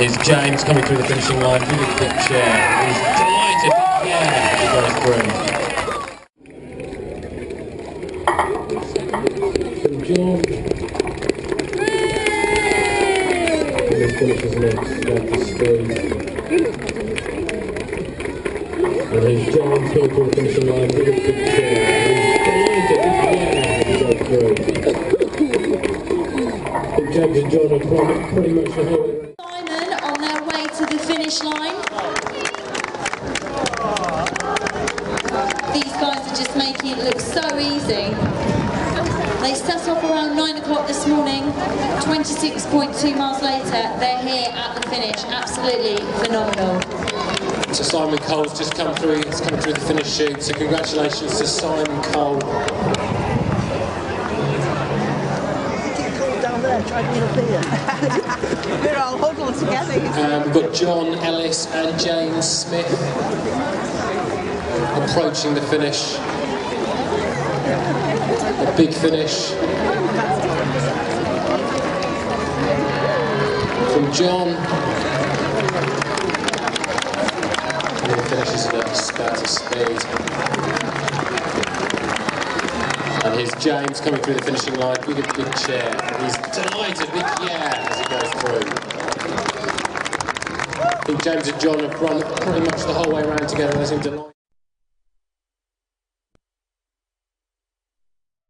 here's James coming through the finishing line with a big chair. He's delighted, yeah, as he goes through. From John. And he finishes next, down to Steve. And here's James coming through the finishing line with a big chair. He's delighted, yeah, as he goes through. James and John are pretty much the whole way around. Simon on their way to the finish line. These guys are just making it look so easy. They set off around 9 o'clock this morning, 26.2 miles later, they're here at the finish. Absolutely phenomenal. So Simon Cole's just come through, he's come through the finish chute, so congratulations to Simon Cole. Try to appear. We're all huddled together. We've got John Ellis and James Smith approaching the finish. A big finish from John. And he finishes at a spurt of speed. And here's James coming through the finishing line with a big chair. He's delighted, big yeah, as he goes through. I think James and John have run pretty much the whole way around together. They seem delighted.